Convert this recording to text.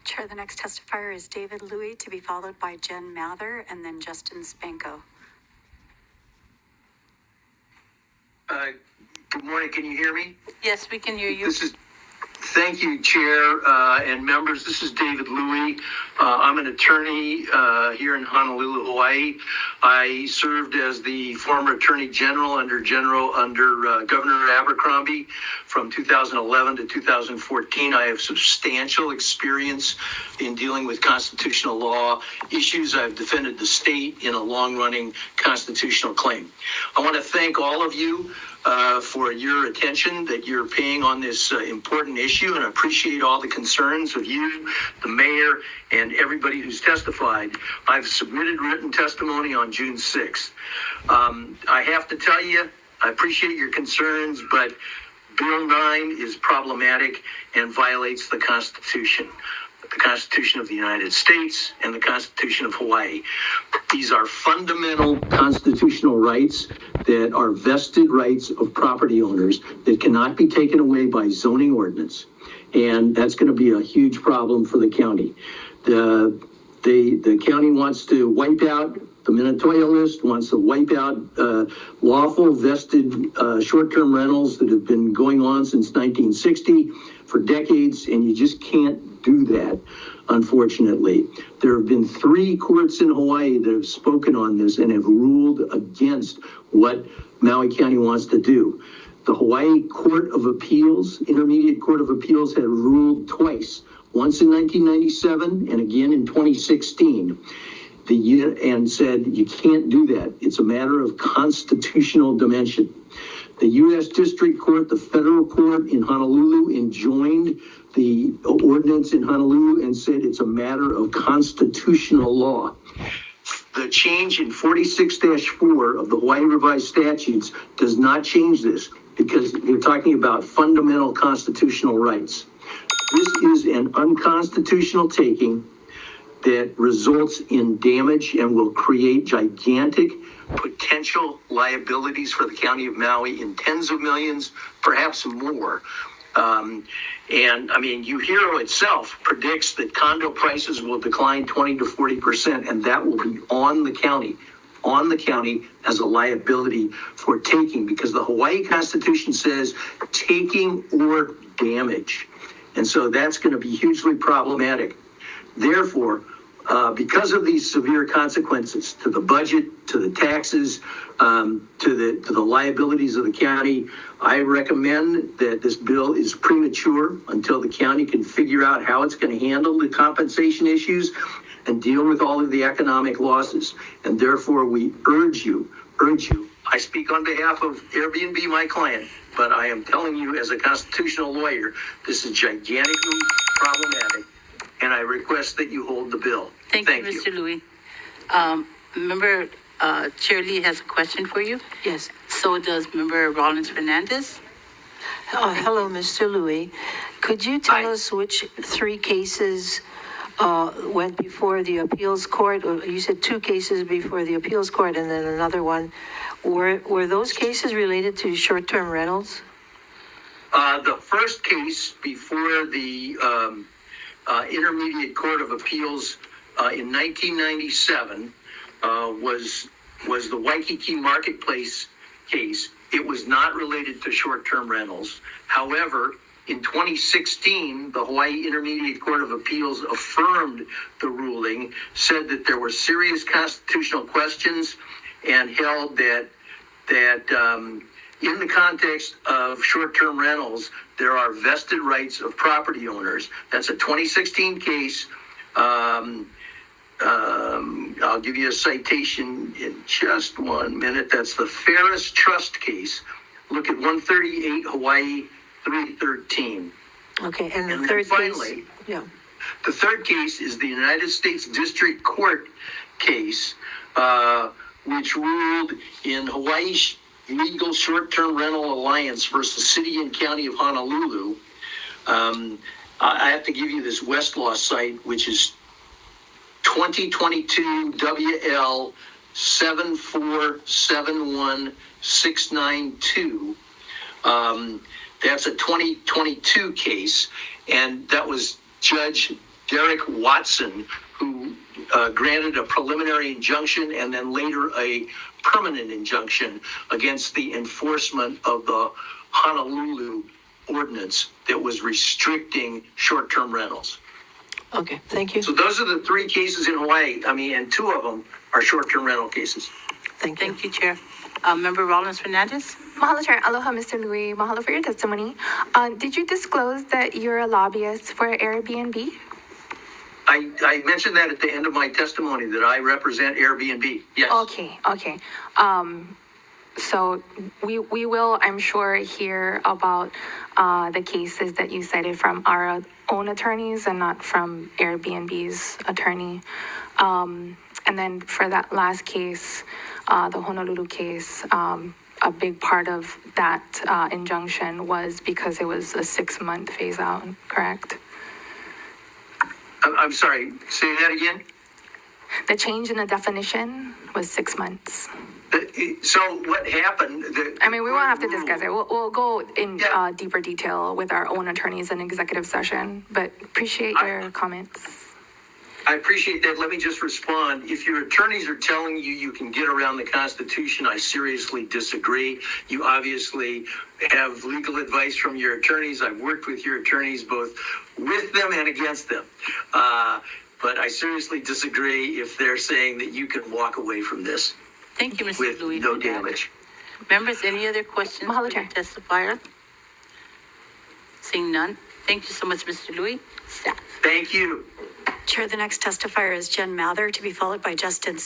Chair, the next testifier is David Louie, to be followed by Jen Mather and then Justin Spanko. Good morning. Can you hear me? Yes, we can hear you. Thank you, Chair and members. This is David Louie. I'm an attorney here in Honolulu, Hawaii. I served as the former Attorney General under Governor Abercrombie from 2011 to 2014. I have substantial experience in dealing with constitutional law issues. I've defended the state in a long-running constitutional claim. I want to thank all of you for your attention that you're paying on this important issue, and I appreciate all the concerns of you, the mayor, and everybody who's testified. I've submitted written testimony on June 6th. I have to tell you, I appreciate your concerns, but Bill 9 is problematic and violates the Constitution of the United States and the Constitution of Hawaii. These are fundamental constitutional rights that are vested rights of property owners that cannot be taken away by zoning ordinance. And that's going to be a huge problem for the county. The county wants to wipe out the Minatoya list, wants to wipe out lawful vested short-term rentals that have been going on since 1960 for decades, and you just can't do that, unfortunately. There have been 3 courts in Hawaii that have spoken on this and have ruled against what Maui County wants to do. The Hawaii Court of Appeals, Intermediate Court of Appeals, had ruled twice, once in 1997 and again in 2016. And said you can't do that. It's a matter of constitutional dimension. The U.S. District Court, the federal court in Honolulu, enjoined the ordinance in Honolulu and said it's a matter of constitutional law. The change in 46-4 of the Hawaii Revised Statutes does not change this because we're talking about fundamental constitutional rights. This is an unconstitutional taking that results in damage and will create gigantic potential liabilities for the county of Maui in tens of millions, perhaps more. And I mean, UHERO itself predicts that condo prices will decline 20 to 40%, and that will be on the county as a liability for taking, because the Hawaii Constitution says taking or damage. And so that's going to be hugely problematic. Therefore, because of these severe consequences to the budget, to the taxes, to the liabilities of the county, I recommend that this bill is premature until the county can figure out how it's going to handle the compensation issues and deal with all of the economic losses. And therefore, we urge you, I speak on behalf of Airbnb, my client, but I am telling you as a constitutional lawyer, this is gigantically problematic. And I request that you hold the bill. Thank you, Mr. Louie. Member Chair Lee has a question for you. Yes. So does Member Rollins-Fernandez. Hello, Mr. Louie. Could you tell us which 3 cases went before the appeals court? Or you said 2 cases before the appeals court and then another one. Were those cases related to short-term rentals? The first case before the Intermediate Court of Appeals in 1997 was the Waikiki Marketplace case. It was not related to short-term rentals. However, in 2016, the Hawaii Intermediate Court of Appeals affirmed the ruling, said that there were serious constitutional questions, and held that in the context of short-term rentals, there are vested rights of property owners. That's a 2016 case. I'll give you a citation in just 1 minute. That's the Ferris Trust case. Look at 138 Hawaii 313. Okay, and And the then third finally, case? Yeah. The third case is the United States District Court case, which ruled in Hawaii Legal Short-Term Rental Alliance versus City and County of Honolulu. I have to give you this Westlaw site, which is 2022 WL 7471692. That's a 2022 case, and that was Judge Derek Watson, who granted a preliminary injunction and then later a permanent injunction against the enforcement of the Honolulu ordinance that was restricting short-term rentals. Okay, thank you. So those are the three cases in Hawaii. I mean, and two of them are short-term rental cases. Thank you. Thank you, Chair. Member Rollins Fernandez? Mahalo, Chair. Aloha, Mr. Louie. Mahalo for your testimony. Did you disclose that you're a lobbyist for Airbnb? I mentioned that at the end of my testimony that I represent Airbnb. Yes. Okay. So we will, I'm sure, hear about the cases that you cited from our own attorneys and not from Airbnb's attorney. And then for that last case, the Honolulu case, a big part of that injunction was because it was a 6-month phase out, correct? I'm sorry, say that again? The change in the definition was 6 months. So what happened? I mean, we won't have to discuss it. We'll go in Yeah. deeper detail with our own attorneys in executive session, but appreciate your comments. I appreciate that. Let me just respond. If your attorneys are telling you you can get around the Constitution, I seriously disagree. You obviously have legal advice from your attorneys. I've worked with your attorneys both with them and against them. But I seriously disagree if they're saying that you can walk away from this Thank you, Mr. with Louie. no for that. damage. Members, any other questions Mahalo, for the Chair. testifier? Seeing none. Thank you so much, Mr. Louie. Staff. Thank you. Chair, the next testifier is Jen Mather, to be followed by Justin